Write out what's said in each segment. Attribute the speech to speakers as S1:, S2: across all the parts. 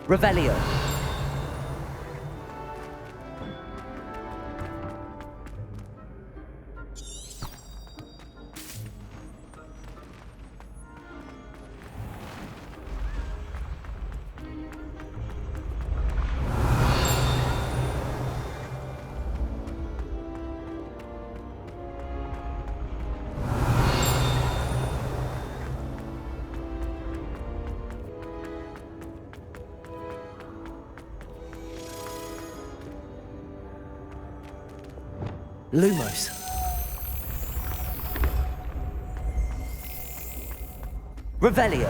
S1: Revelio. Lumos. Revelio.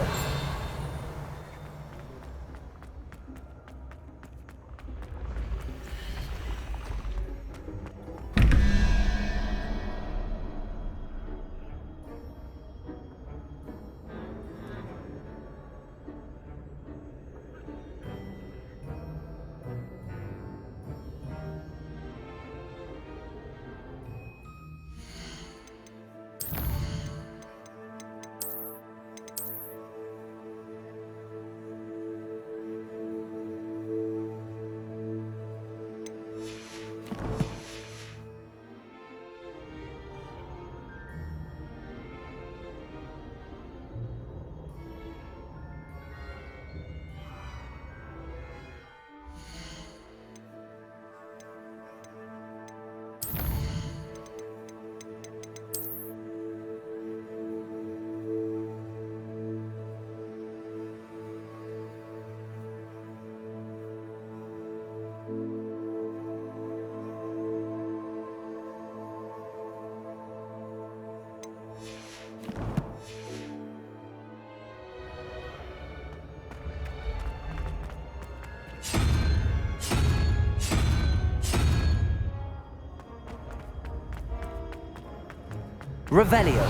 S1: Revelio.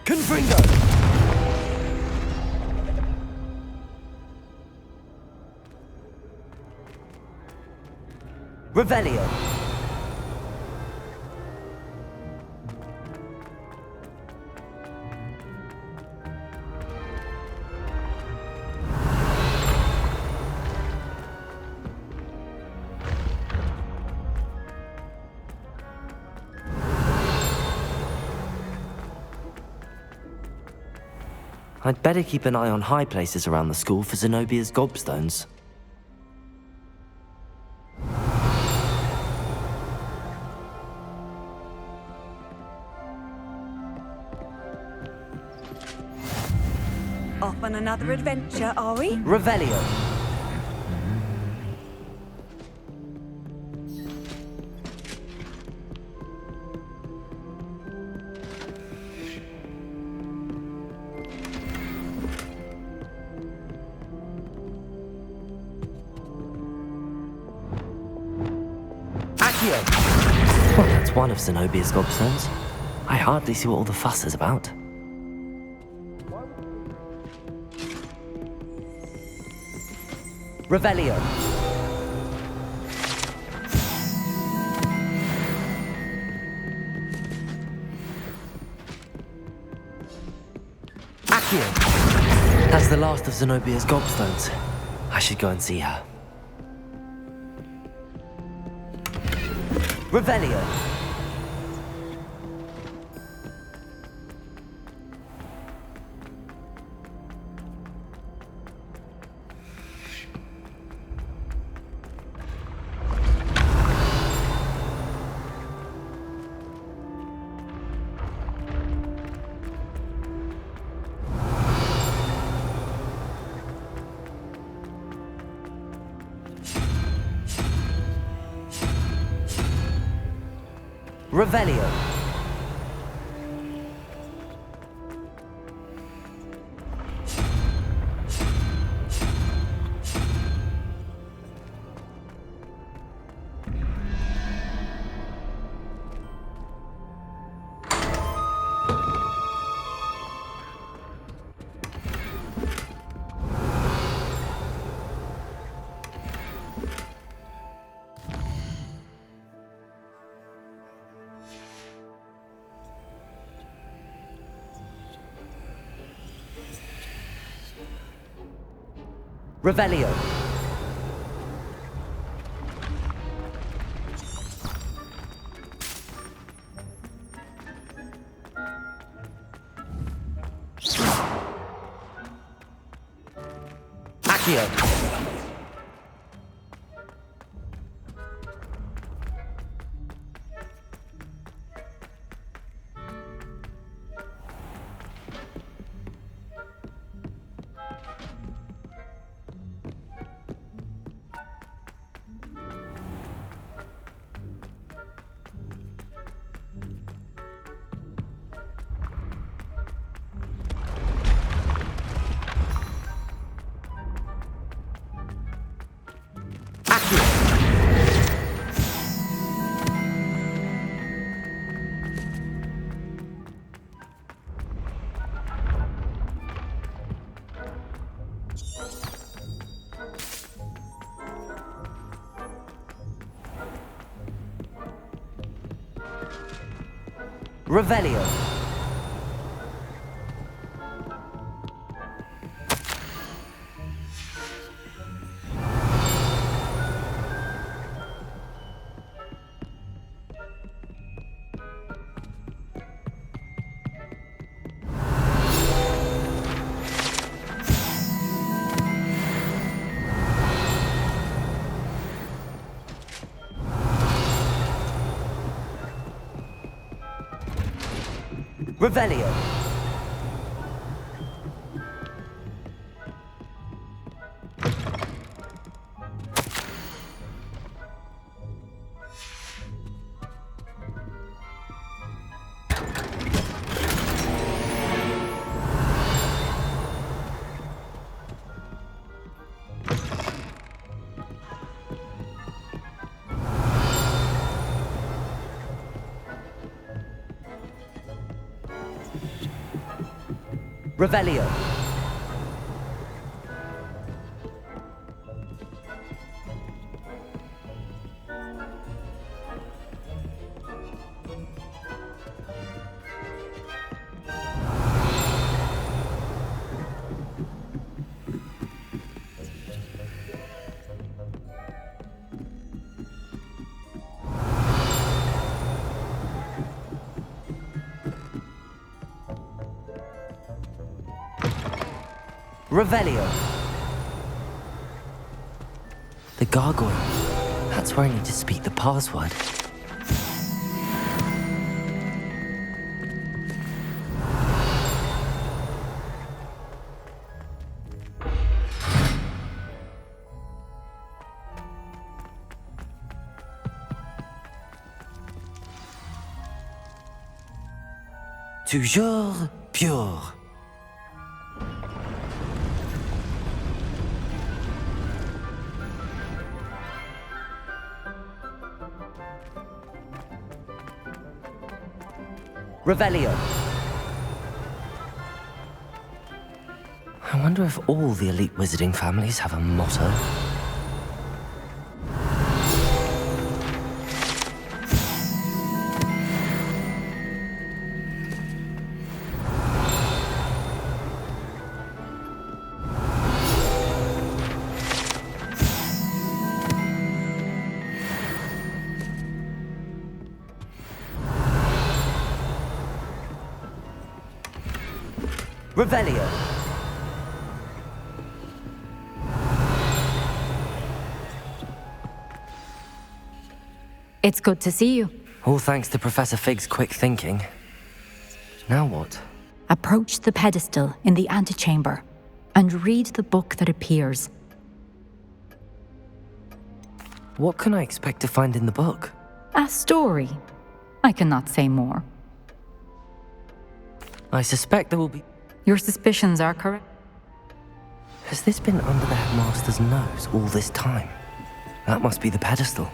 S1: Confringo! Revelio.
S2: I'd better keep an eye on high places around the school for Zenobia's gobstones.
S3: Off on another adventure, are we?
S1: Revelio.
S2: Well, that's one of Zenobia's gobstones. I hardly see what all the fuss is about.
S1: Revelio. Accio.
S2: That's the last of Zenobia's gobstones. I should go and see her.
S1: Revelio. Revelio. Revelio. Accio. Revelio. Revelio. Revelio. Revelio.
S2: The gargoyle. That's where I need to speak the password. Toujours pure.
S1: Revelio.
S2: I wonder if all the elite wizarding families have a motto.
S1: Revelio.
S4: It's good to see you.
S2: All thanks to Professor Fig's quick thinking. Now what?
S4: Approach the pedestal in the antechamber and read the book that appears.
S2: What can I expect to find in the book?
S4: A story. I cannot say more.
S2: I suspect there will be...
S4: Your suspicions are correct.
S2: Has this been under the headmaster's nose all this time? That must be the pedestal.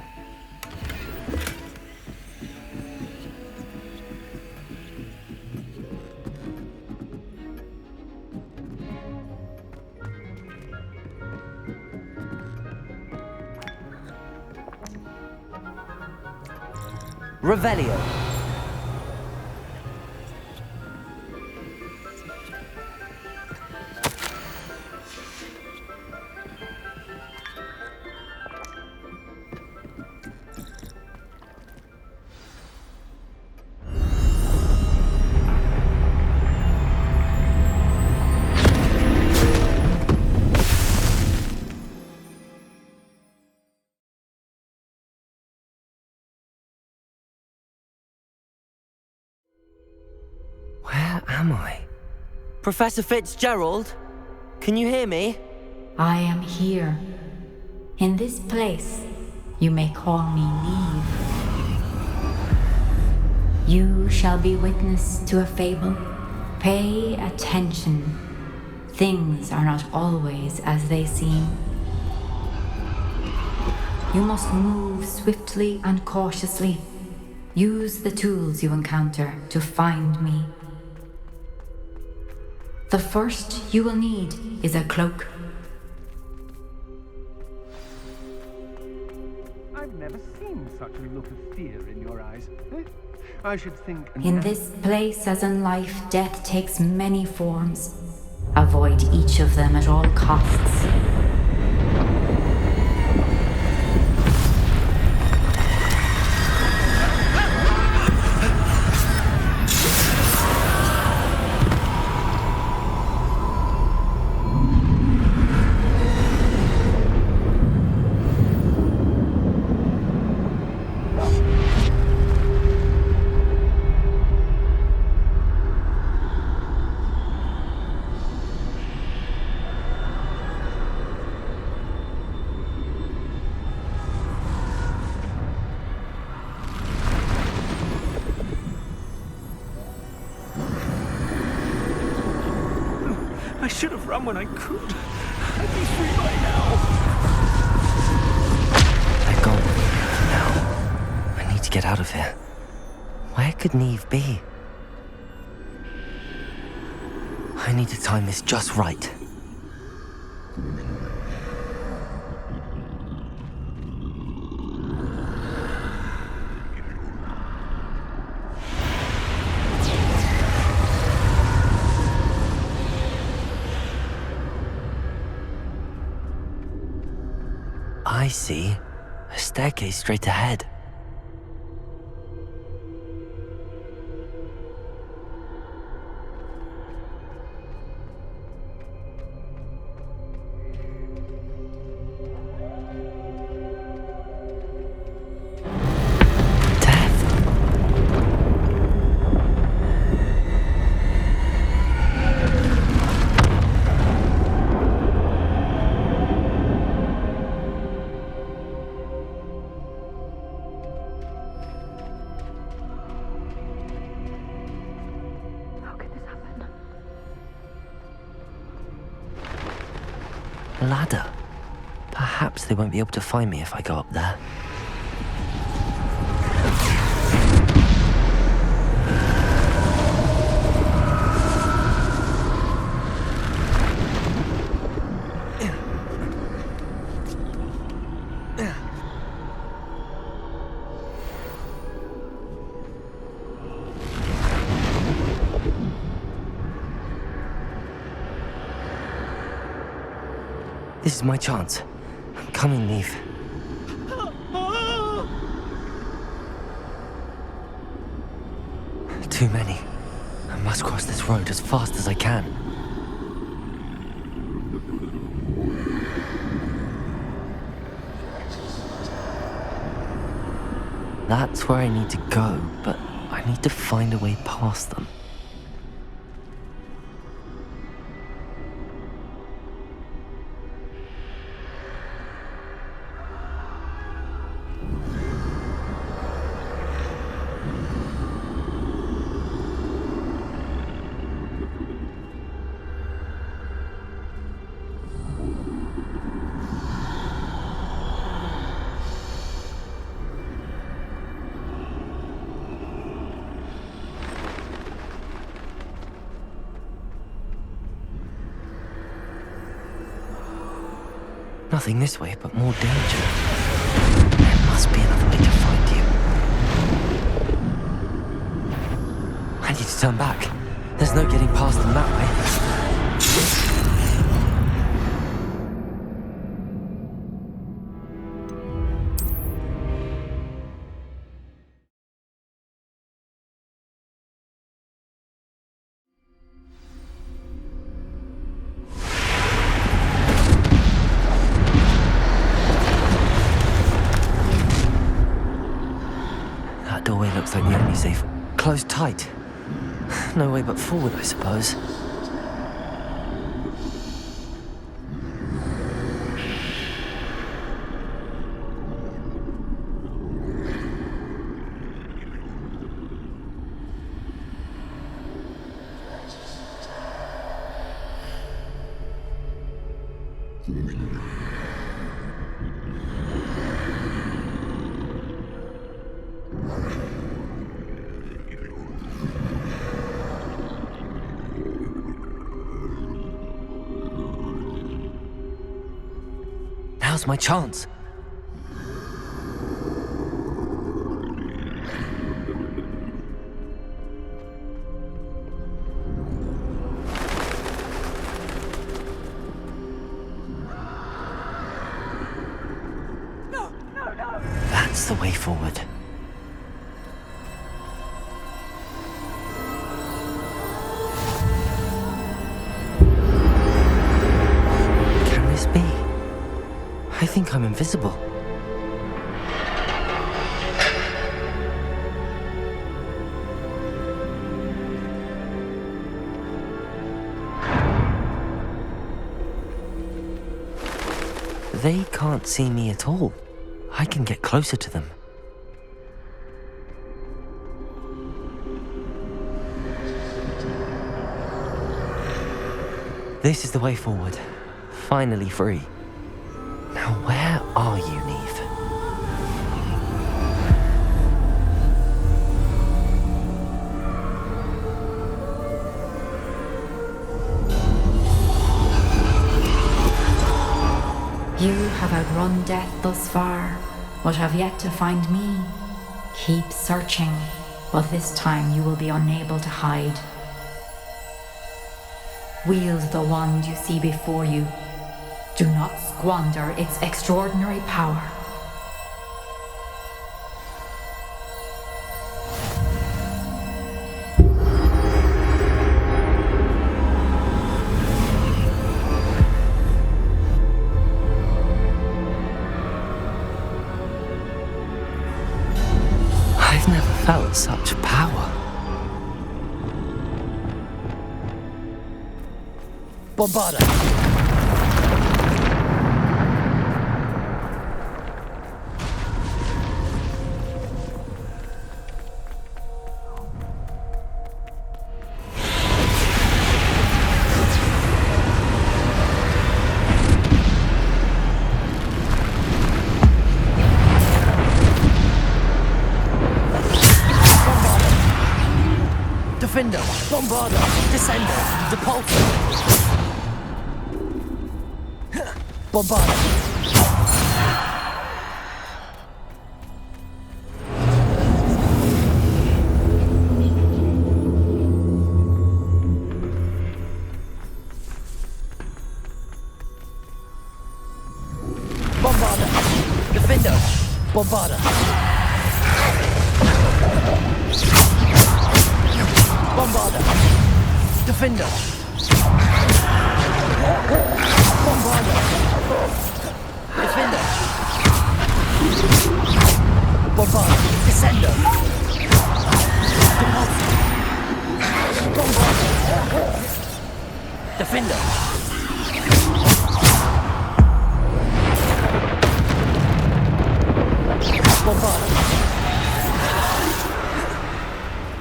S1: Revelio.
S2: am I? Professor Fitzgerald? Can you hear me?
S4: I am here. In this place, you may call me Neve. You shall be witness to a fable. Pay attention. Things are not always as they seem. You must move swiftly and cautiously. Use the tools you encounter to find me. The first you will need is a cloak.
S5: I've never seen such a look of fear in your eyes. I should think...
S4: In this place, as in life, death takes many forms. Avoid each of them at all costs.
S5: I should have run when I could. I'd be free by now.
S2: They're gone. Now, I need to get out of here. Where could Neve be? I need to time this just right. I see. A staircase straight ahead. Ladder. Perhaps they won't be able to find me if I go up there. This is my chance. I'm coming, Neve. Too many. I must cross this road as fast as I can. That's where I need to go, but I need to find a way past them. Nothing this way, but more danger. There must be another way to find you. I need to turn back. There's no getting past them that way. That doorway looks like the only safe. Closed tight. No way but forward, I suppose. Now's my chance. That's the way forward. Can this be? I think I'm invisible. They can't see me at all. I can get closer to them. This is the way forward. Finally free. Now where are you, Neve?
S4: You have outrun death thus far, but have yet to find me. Keep searching, but this time you will be unable to hide. Wield the wand you see before you. Do not squander its extraordinary power.
S2: I've never felt such power.
S1: Bombarda! Defender, Bombarda, Descender, Depulsor. Bombarda. Bombarda. Defender, Bombarda. Bombarda. Defender. Bombarda. Defender. Bombarda. Descender. Bombarda. Defender. Bombarda.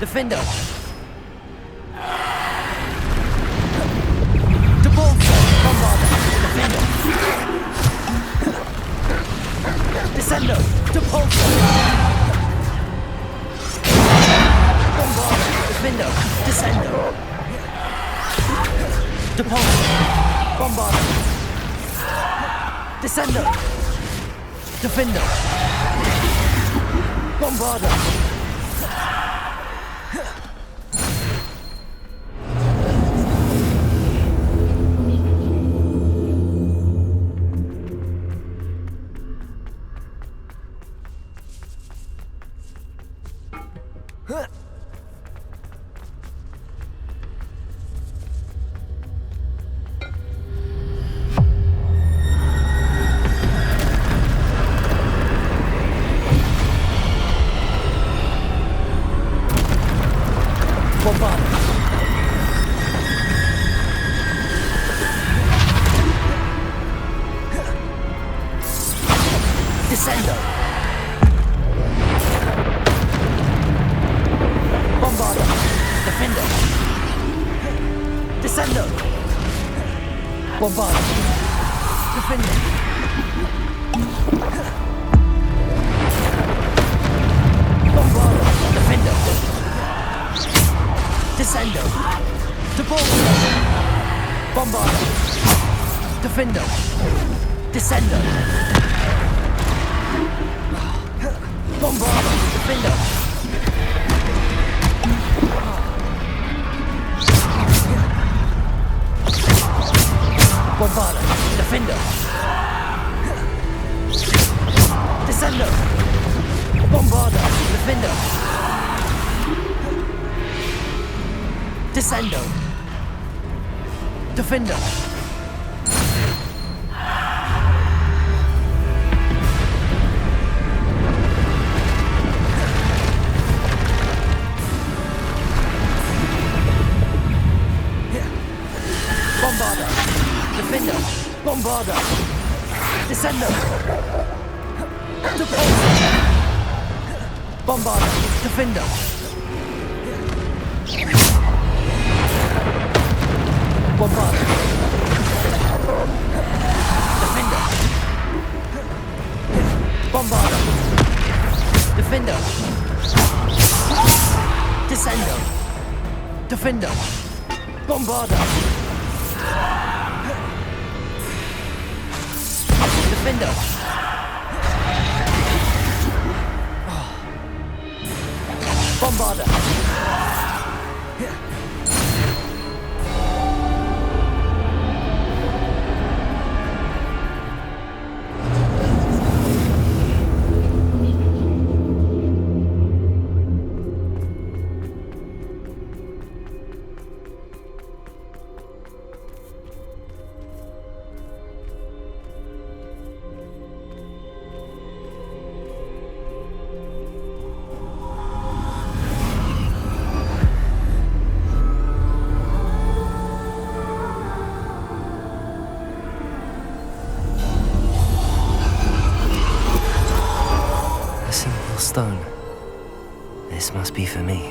S1: Defender. Descendo! Depulsor! Bombarda! Defender! Descendo! Depulsor! Bombarda! Descendo! Defender! Bombarda! Descendo. Bombarda. Defendo. Descendo. Bombarda. Defendo. Bombarda. Defendo. Descendo. Depolso. Bombarda. Defendo. Descendo. Bombarda. Defendo. Bombarda. Defendo. Descendo. Bombarda. Defendo. Descendo. Defendo. Bombarda. Defendo. Bombarda. Descendo. Depolso. Bombarda. Defendo. Bombarda. Defendo. Bombarda. Defendo. Descendo. Defendo. Bombarda. Defendo. Bombarda.
S2: Stone. This must be for me.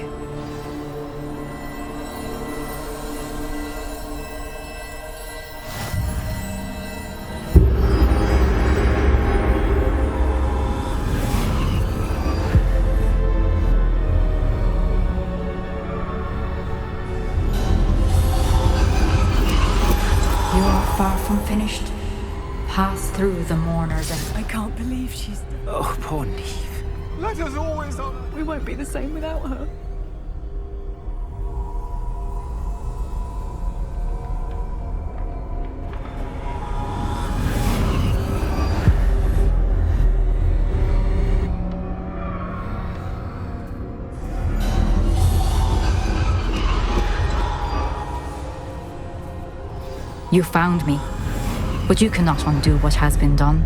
S4: You are far from finished. Pass through the mourners and
S3: I can't believe she's...
S1: Oh, poor Neve.
S5: Let us always honor.
S3: We won't be the same without her.
S4: you found me. But you cannot undo what has been done.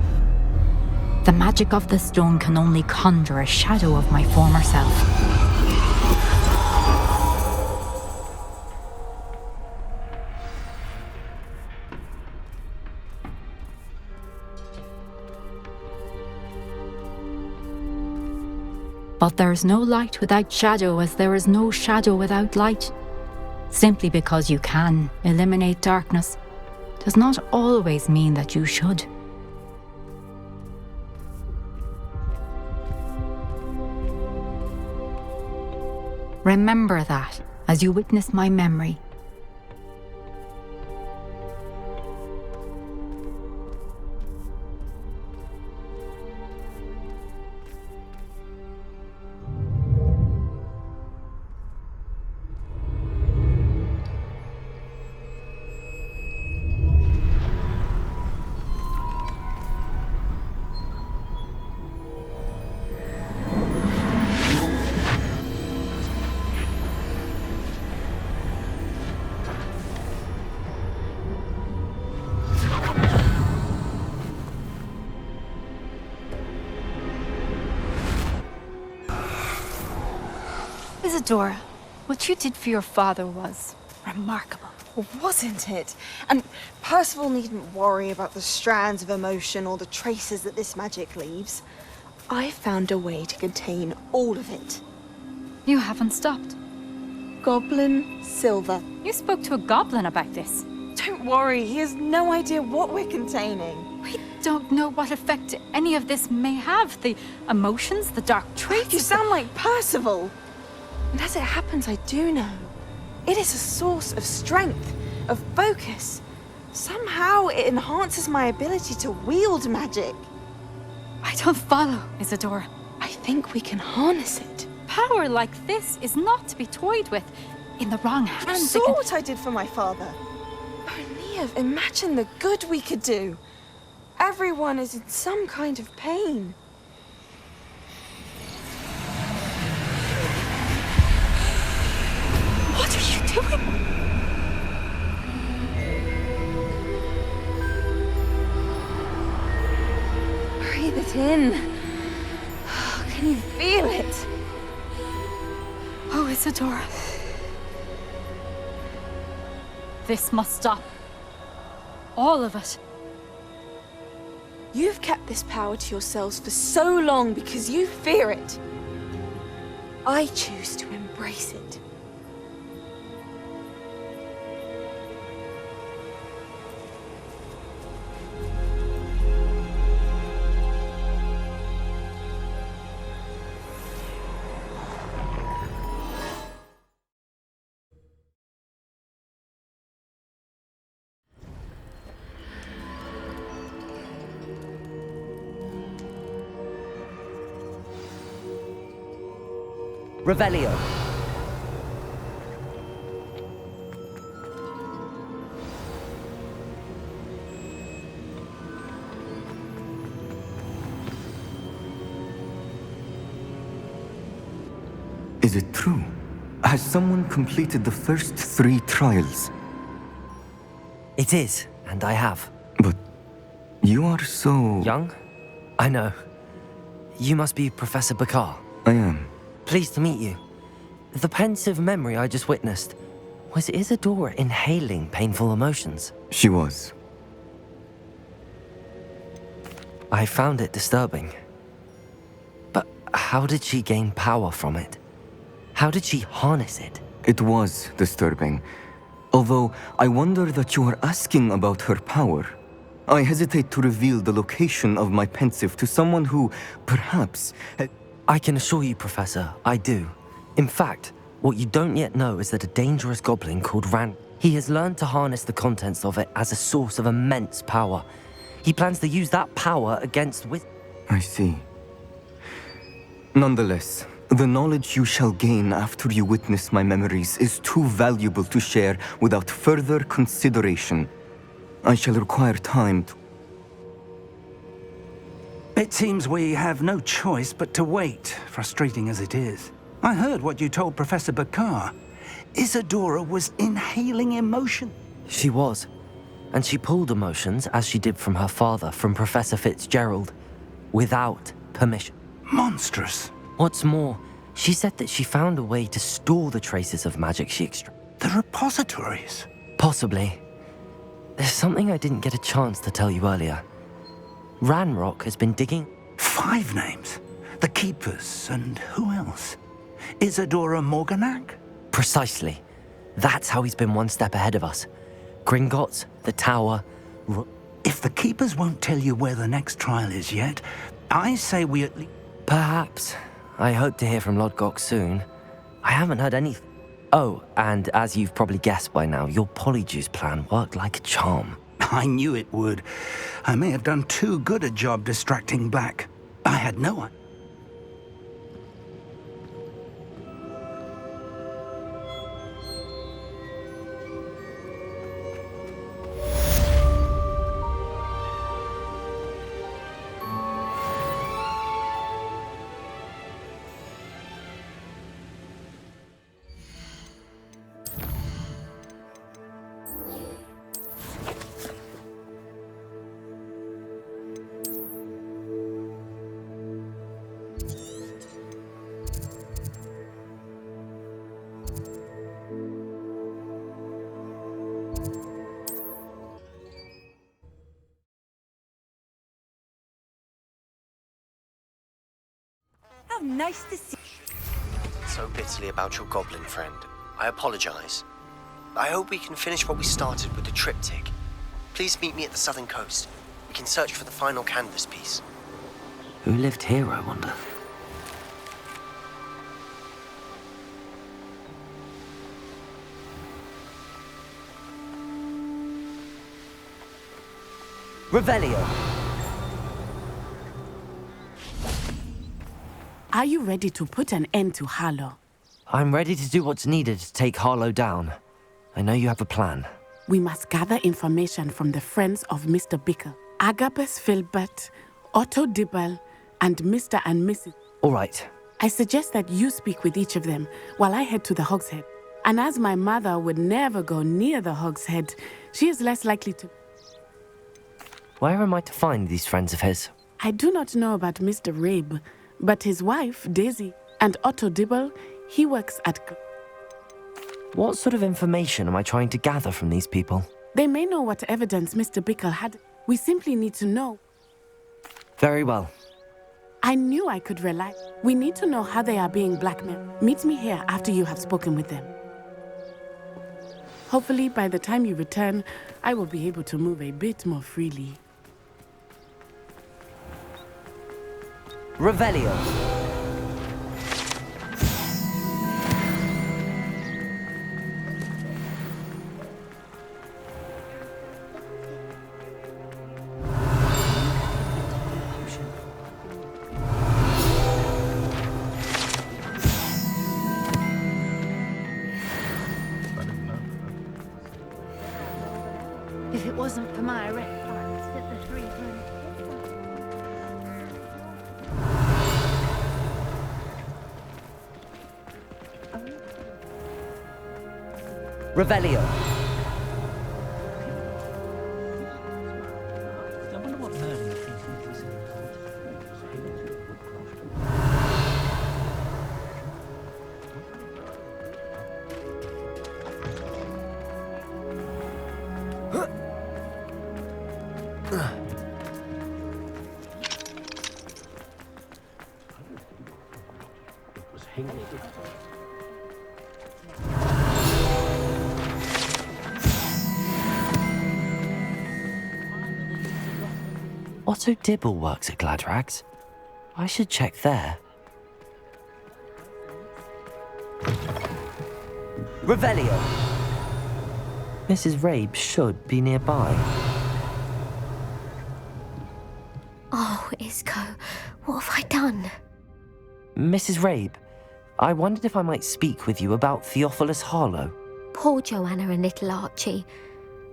S4: The magic of the stone can only conjure a shadow of my former self. But there is no light without shadow, as there is no shadow without light. Simply because you can eliminate darkness does not always mean that you should. Remember that as you witness my memory.
S3: Isadora, what you did for your father was remarkable.
S6: Wasn't it? And Percival needn't worry about the strands of emotion or the traces that this magic leaves. I found a way to contain all of it.
S4: You haven't stopped.
S6: Goblin Silver.
S4: You spoke to a goblin about this.
S6: Don't worry, he has no idea what we're containing.
S4: We don't know what effect any of this may have. The emotions, the dark traits.
S6: You sound like Percival. And as it happens, I do know. It is a source of strength, of focus. Somehow it enhances my ability to wield magic.
S4: I don't follow, Isadora.
S6: I think we can harness it.
S4: Power like this is not to be toyed with. In the wrong
S6: You
S4: hands,
S6: saw what I did for my father. Oh, Neve, imagine the good we could do. Everyone is in some kind of pain.
S4: What are you doing?
S6: Breathe it in. Can you feel it?
S4: Oh, Isadora. This must stop. All of it.
S6: You've kept this power to yourselves for so long because you fear it. I choose to embrace it.
S2: Revelio.
S7: Is it true? Has someone completed the first 3 trials?
S2: It is, and I have.
S7: But you are so...
S2: Young? I know. You must be Professor Bakar.
S7: I am.
S2: Pleased to meet you. The pensive memory I just witnessed, was Isadora inhaling painful emotions?
S7: She was.
S2: I found it disturbing. But how did she gain power from it? How did she harness it?
S7: It was disturbing. Although I wonder that you are asking about her power. I hesitate to reveal the location of my pensive to someone who, perhaps...
S2: I can assure you, Professor, I do. In fact, what you don't yet know is that a dangerous goblin called Ran... He has learned to harness the contents of it as a source of immense power. He plans to use that power against
S7: I see. Nonetheless, the knowledge you shall gain after you witness my memories is too valuable to share without further consideration. I shall require time to...
S8: It seems we have no choice but to wait, frustrating as it is. I heard what you told Professor Bakar. Isadora was inhaling emotion.
S2: She was. And she pulled emotions, as she did from her father, from Professor Fitzgerald, without permission.
S8: Monstrous.
S2: What's more, she said that she found a way to store the traces of magic she extracted.
S8: The repositories.
S2: Possibly. There's something I didn't get a chance to tell you earlier. Ranrock has been digging...
S8: 5 names. The Keepers, and who else? Isadora Morganac?
S2: Precisely. That's how he's been one step ahead of us. Gringotts, the Tower...
S8: If the Keepers won't tell you where the next trial is yet, I say we at least...
S2: Perhaps. I hope to hear from Lodgok soon. I haven't heard anything. Oh, and as you've probably guessed by now, your Polyjuice plan worked like a charm.
S8: I knew it would. I may have done too good a job distracting Black. I had no one.
S3: How nice to see
S9: So bitterly about your goblin friend. I apologize. I hope we can finish what we started with the triptych. Please meet me at the southern coast. We can search for the final canvas piece.
S2: Who lived here, I wonder? Revelio!
S10: Are you ready to put an end to Harlow?
S2: I'm ready to do what's needed to take Harlow down. I know you have a plan.
S10: We must gather information from the friends of Mr. Bickle, Agabus Filbert, Otto Dibble, and Mr. and Mrs.
S2: All right.
S10: I suggest that you speak with each of them while I head to the Hogshead. And as my mother would never go near the Hogshead, she is less likely to...
S2: Where am I to find these friends of his?
S10: I do not know about Mr. Rabe, but his wife, Daisy, and Otto Dibble, he works at...
S2: What sort of information am I trying to gather from these people?
S10: They may know what evidence Mr. Bickle had. We simply need to know.
S2: Very well.
S10: I knew I could rely. We need to know how they are being blackmailed. Meet me here after you have spoken with them. Hopefully, by the time you return, I will be able to move a bit more freely.
S2: Revelio!
S11: If it wasn't for my reflex at the 3 room.
S2: Revelio!
S1: I wonder what Merlin thinks of this.
S2: Otto Dibble works at Gladrags. I should check there. Revelio! Mrs. Rabe should be nearby.
S11: Oh, Isco, what have I done?
S2: Mrs. Rabe, I wondered if I might speak with you about Theophilus Harlow.
S11: Poor Joanna and little Archie.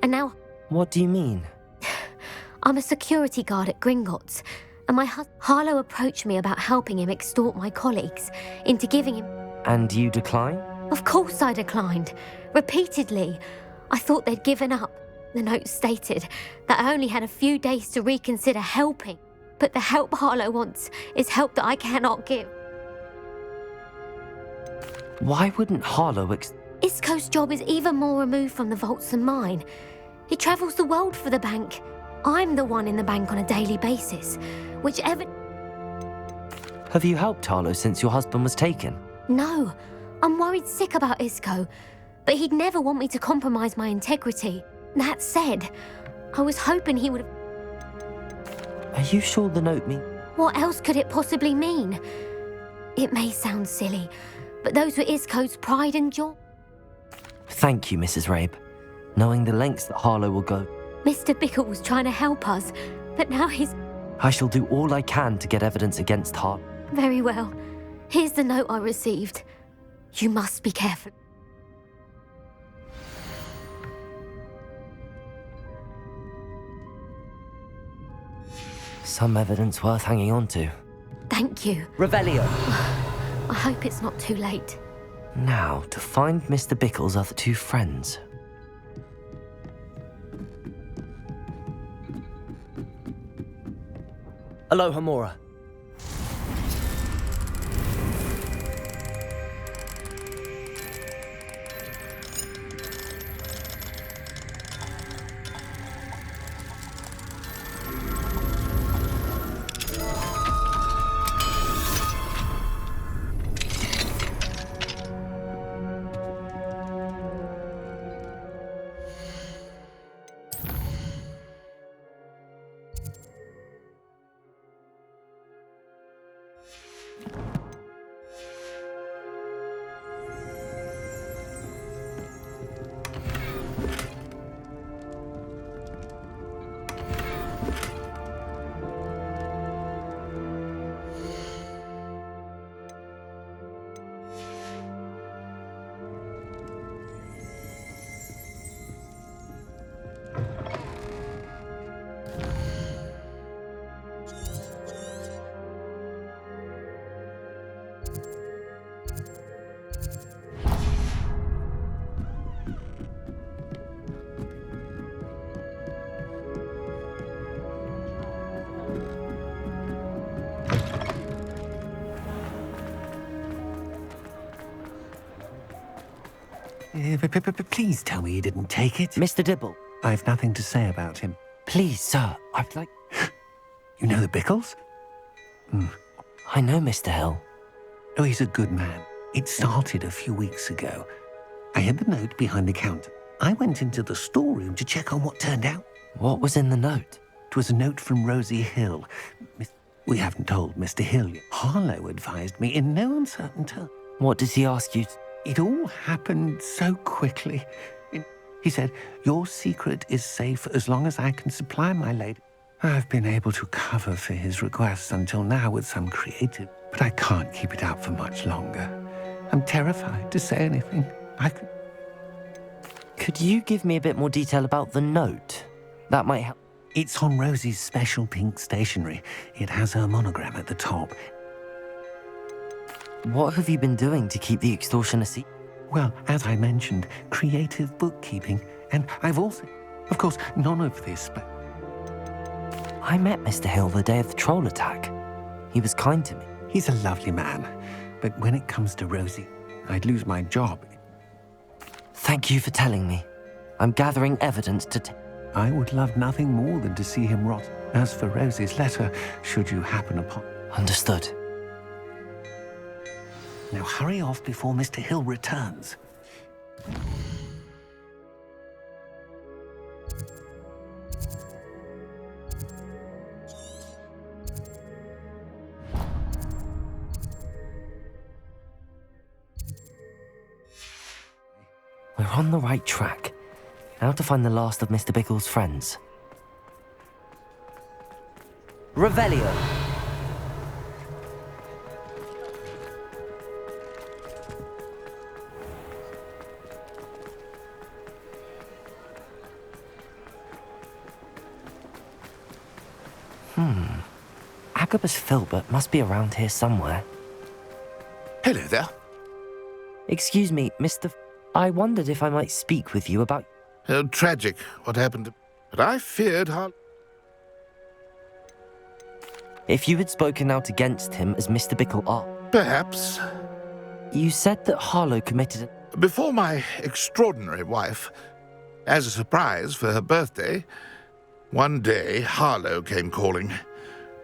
S11: And now
S2: What do you mean?
S11: I'm a security guard at Gringotts, and my husband Harlow approached me about helping him extort my colleagues into giving him...
S2: And you decline?
S11: Of course I declined. Repeatedly. I thought they'd given up. The note stated that I only had a few days to reconsider helping, but the help Harlow wants is help that I cannot give.
S2: Why wouldn't Harlow
S11: Isco's job is even more removed from the vaults than mine. He travels the world for the bank. I'm the one in the bank on a daily basis. Whichever...
S2: Have you helped Harlow since your husband was taken?
S11: No, I'm worried sick about Isco, but he'd never want me to compromise my integrity. That said, I was hoping he would...
S2: Are you sure the note means...
S11: What else could it possibly mean? It may sound silly, but those were Isco's pride and joy.
S2: Thank you, Mrs. Rabe. Knowing the lengths that Harlow will go...
S11: Mr. Bickle was trying to help us, but now he's...
S2: I shall do all I can to get evidence against Harlow.
S11: Very well. Here's the note I received. You must be careful.
S2: Some evidence worth hanging on to.
S11: Thank you.
S2: Revelio!
S11: I hope it's not too late.
S2: Now, to find Mr. Bickle's other two friends. Aloha, Mora.
S8: Please tell me you didn't take it.
S2: Mr. Dibble,
S8: I've nothing to say about him.
S2: please, sir, I'd like...
S8: You know the Bickles?
S2: I know Mr. Hill.
S8: Oh, he's a good man. It started a few weeks ago. I had the note behind the counter. I went into the storeroom to check on what turned out.
S2: What was in the note?
S8: It was a note from Rosie Hill. We haven't told Mr. Hill yet. Harlow advised me in no uncertain terms.
S2: What did he ask you?
S8: It all happened so quickly. He said, your secret is safe as long as I can supply my lady. I've been able to cover for his requests until now with some creative, but I can't keep it out for much longer. I'm terrified to say anything.
S2: Could you give me a bit more detail about the note? That might help.
S8: It's on Rosie's special pink stationery. It has her monogram at the top.
S2: What have you been doing to keep the extortion a secret?
S8: Well, as I mentioned, creative bookkeeping. And I've also, of course, none of this, but...
S2: I met Mr. Hill the day of the troll attack. He was kind to me.
S8: He's a lovely man. But when it comes to Rosie, I'd lose my job.
S2: Thank you for telling me. I'm gathering evidence to...
S8: I would love nothing more than to see him rot. As for Rosie's letter, should you happen upon...
S2: Understood.
S8: Now hurry off before Mr. Hill returns.
S2: We're on the right track. Now to find the last of Mr. Bickle's friends. Revelio! Agabus Filbert must be around here somewhere.
S12: Hello there.
S2: Excuse me, Mr. I wondered if I might speak with you about...
S12: Tragic, what happened. But I feared how...
S2: If you had spoken out against him as Mr. Bickle are...
S12: Perhaps.
S2: You said that Harlow committed...
S12: Before my extraordinary wife, as a surprise for her birthday, one day Harlow came calling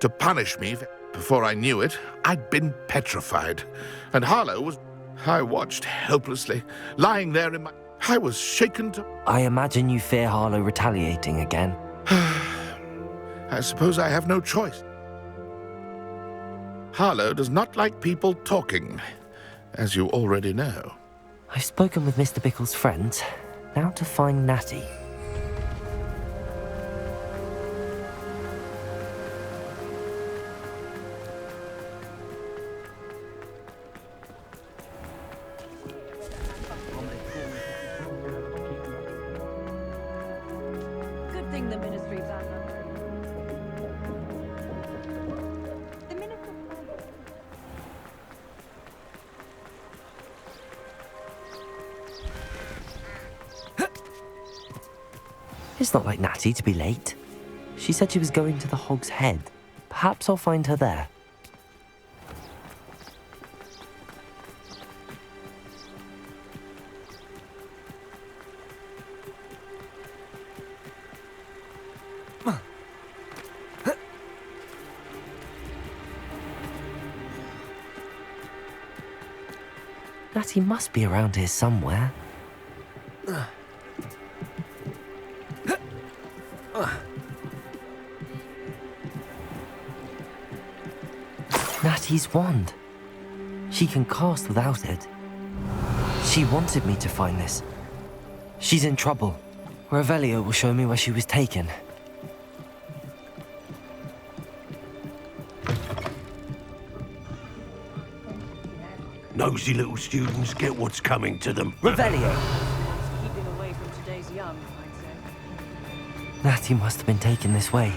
S12: to punish me. Before I knew it, I'd been petrified. And Harlow was... I watched helplessly, lying there in my... I was shaken to...
S2: I imagine you fear Harlow retaliating again.
S12: I suppose I have no choice. Harlow does not like people talking, as you already know.
S2: I've spoken with Mr. Bickle's friends. Now to find Natty.
S3: Good thing the ministry's out.
S2: It's not like Natty to be late. She said she was going to the Hog's Head. Perhaps I'll find her there. Natty must be around here somewhere. Natty's wand. She can cast without it. She wanted me to find this. She's in trouble. Revelio will show me where she was taken.
S13: Nosy little students get what's coming to them.
S2: Revelio!
S3: Keeping away from today's young, I'd say.
S2: Natty must have been taken this way.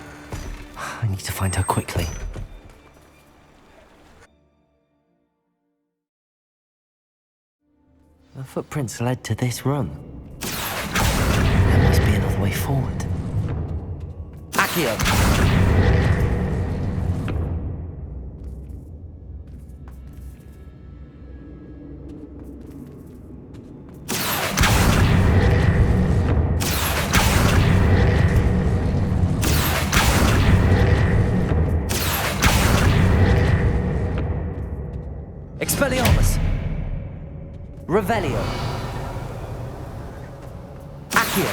S2: I need to find her quickly. The footprints led to this room. There must be another way forward. Accio! Expelliarmus! Revelio! Accio!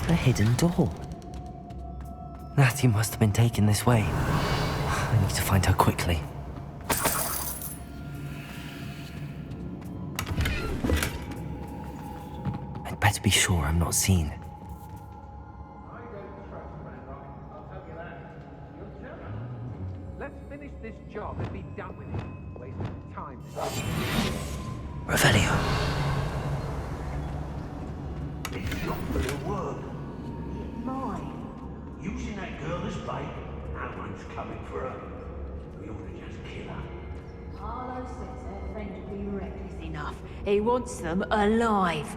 S2: A hidden door. Natty must have been taken this way. I need to find her quickly. I'd better be sure I'm not seen.
S5: Let's finish this job and be done with it. Wasting time.
S2: Revelio.
S13: It's not gonna work. Mine. Using that girl as bait, no one's coming for her. We ought to just kill her.
S3: Harlow says her friend would be reckless enough. He wants them alive.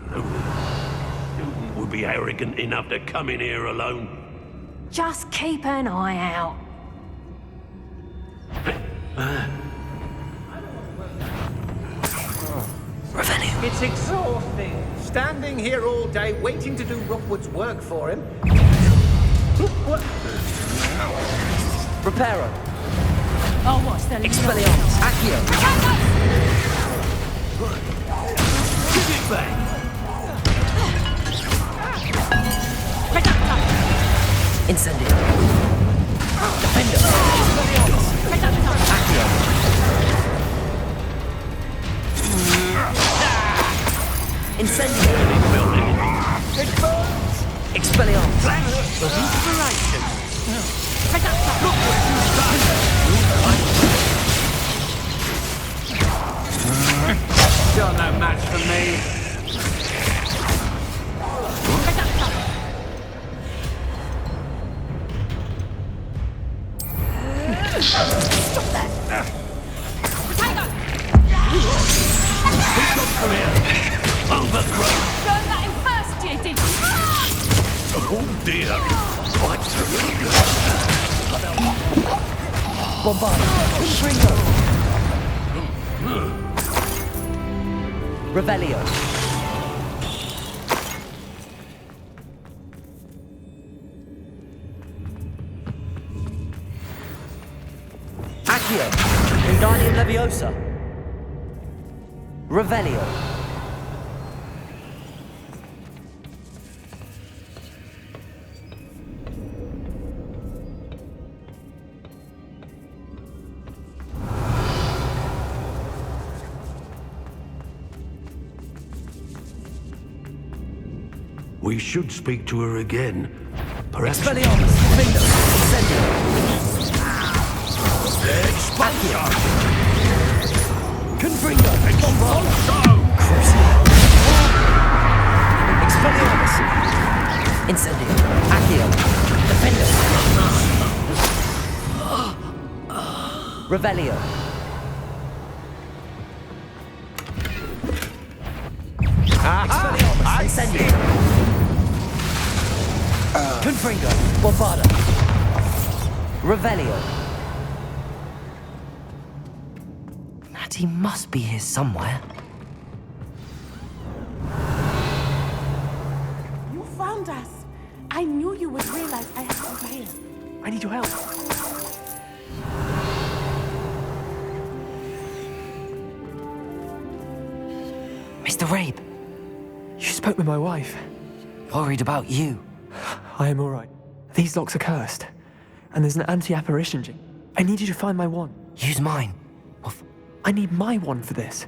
S13: Newton would be arrogant enough to come in here alone.
S3: Just keep an eye out.
S2: Revelio.
S1: It's exhausting. Standing here all day waiting to do Rookwood's work for him. What?
S2: Reparo.
S3: Oh, what's the
S2: Expelliarmus. Accio.
S13: Give it back!
S2: Incendio. Defender. Accio. Incendio.
S1: It burns!
S2: Expelliarmus.
S13: Of inspiration!
S1: Look what you've done! You're no match for me.
S3: Stop that!
S13: Come here! Overgrown!
S3: Burn that in first, dear, did you?
S13: Oh dear! What's
S2: Bombard. Ringo. Revelio. Accio. Wingardium Leviosa. Revelio.
S13: We should speak to her again. Perhaps...
S2: Expelliarmus. Finger. Incendio.
S13: Expulsio!
S2: Confringo.
S13: Expulso!
S2: Expelliarmus. Incendio. Accio. Defender. Revelio. Expelliarmus. Incendio. Confringo. Bombarda. Revelio. Natty must be here somewhere.
S10: You found us. I knew you would realize I have you here.
S1: I need your help.
S2: Mr. Rabe.
S14: You spoke with my wife.
S2: Worried about you.
S14: I am all right. These locks are cursed. And there's an anti-apparition gene. I need you to find my wand.
S2: Use mine.
S14: I need my wand for this.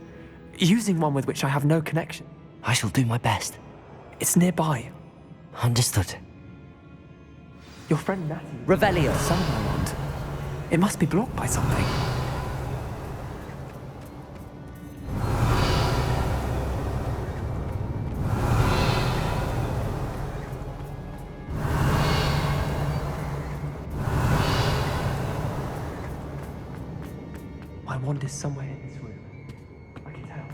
S14: Using one with which I have no connection.
S2: I shall do my best.
S14: It's nearby.
S2: Understood.
S14: Your friend Natty...
S2: Revelio.
S14: Summon my wand. It must be blocked by something. My wand is somewhere in this room. I can tell.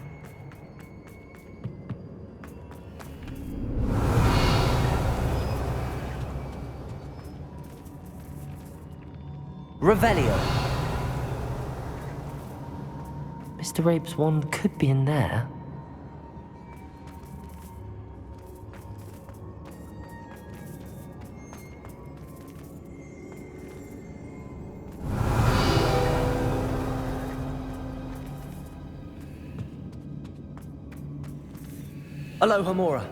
S2: Revelio. Mr. Rabe's wand could be in there. Aloha, Mora.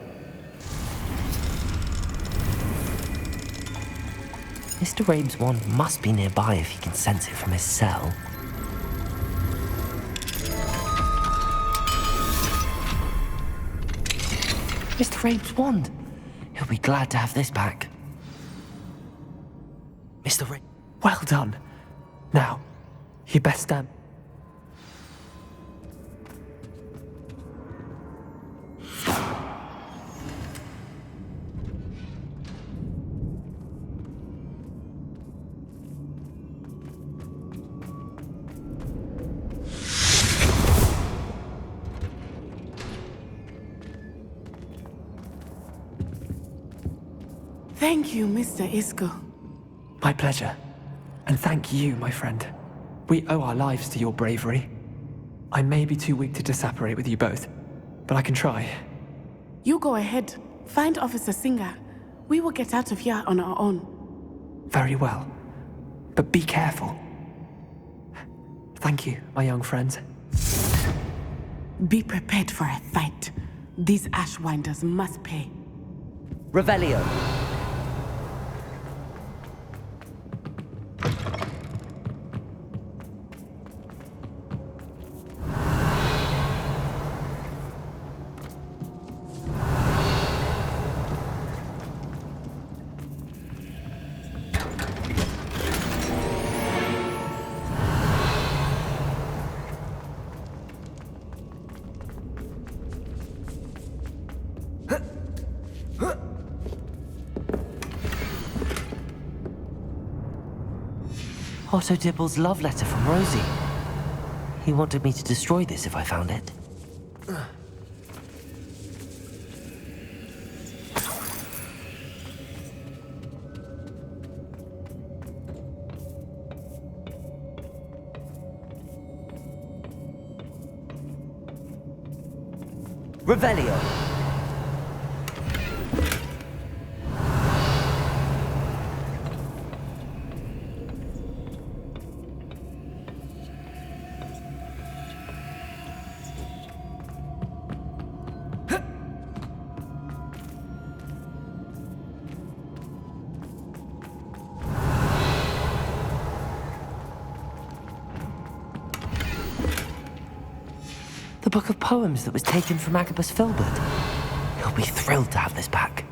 S2: Mr. Rabe's wand must be nearby if he can sense it from his cell. Mr. Rabe's wand! He'll be glad to have this back. Mr. Rabe...
S14: Well done. Now, you best stand.
S10: Thank you, Mr. Isco.
S14: My pleasure. And thank you, my friend. We owe our lives to your bravery. I may be too weak to disapparate with you both, but I can try.
S10: You go ahead. Find Officer Singer. We will get out of here on our own.
S14: Very well. But be careful. Thank you, my young friends.
S10: Be prepared for a fight. These Ashwinders must pay.
S2: Revelio. Otto Dibble's love letter from Rosie. He wanted me to destroy this if I found it. Revelio. The book of poems that was taken from Agabus Filbert. He'll be thrilled to have this back.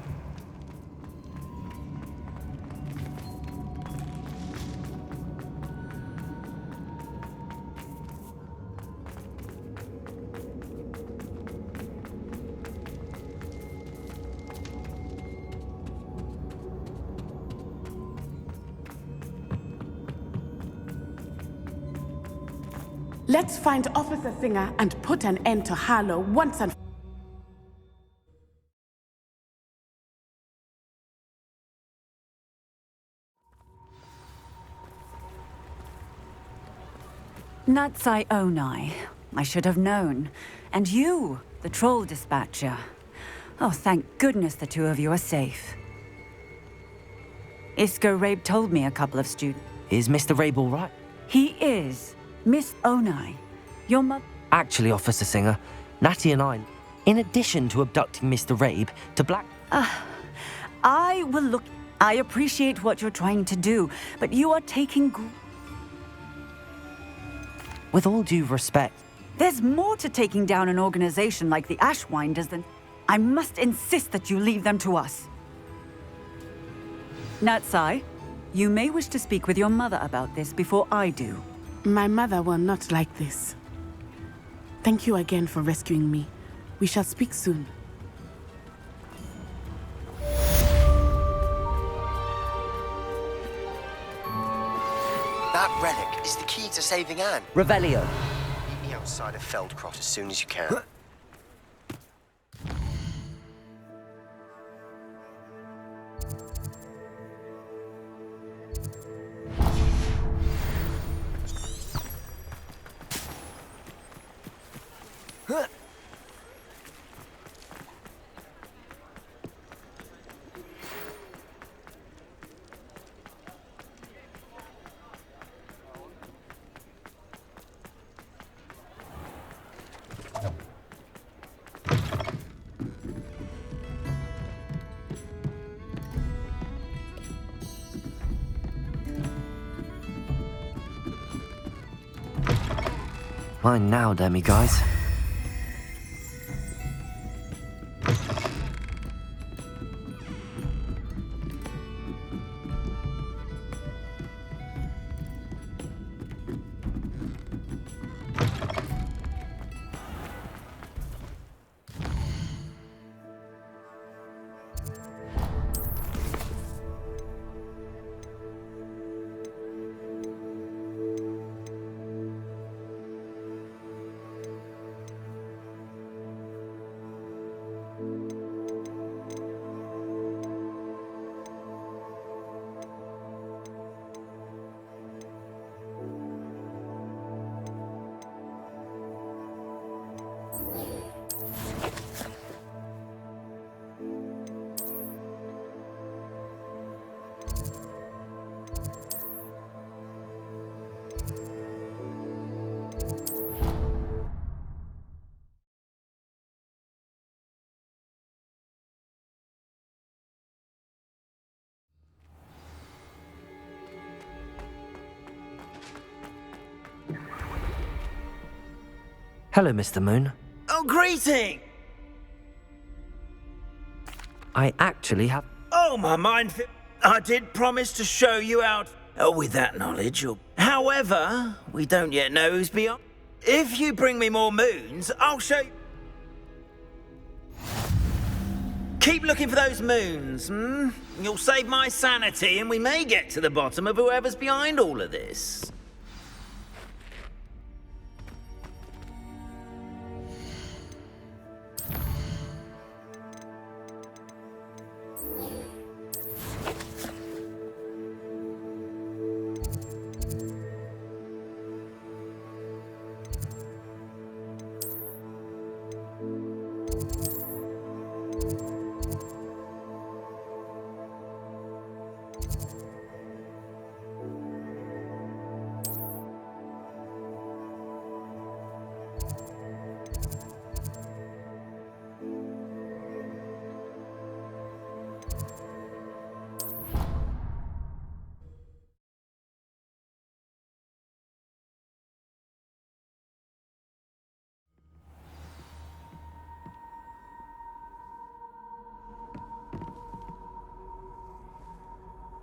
S10: Let's find Officer Singer and put an end to Harlow once and
S15: Natsai Onai. I should have known. And you, the troll dispatcher. Oh, thank goodness the two of you are safe. Isco Rabe told me a couple of students.
S2: Is Mr. Rabe all right?
S15: He is. Miss Onai. Your mother...
S2: Actually, Officer Singer, Natty and I, in addition to abducting Mr. Rabe, to Black...
S15: I will look... I appreciate what you're trying to do, but you are taking...
S2: With all due respect...
S15: There's more to taking down an organization like the Ashwinders than... I must insist that you leave them to us. Natsai, you may wish to speak with your mother about this before I do.
S10: My mother will not like this. Thank you again for rescuing me. We shall speak soon.
S9: That relic is the key to saving Anne.
S2: Revelio.
S9: Meet me outside of Feldcroft as soon as you can.
S2: Mine now, demiguise. Hello, Mr. Moon.
S16: Oh, greeting!
S2: I actually have...
S16: Oh, my mind... I did promise to show you out with that knowledge. However, we don't yet know who's beyond. If you bring me more moons, I'll show you... Keep looking for those moons, hmm? You'll save my sanity and we may get to the bottom of whoever's behind all of this.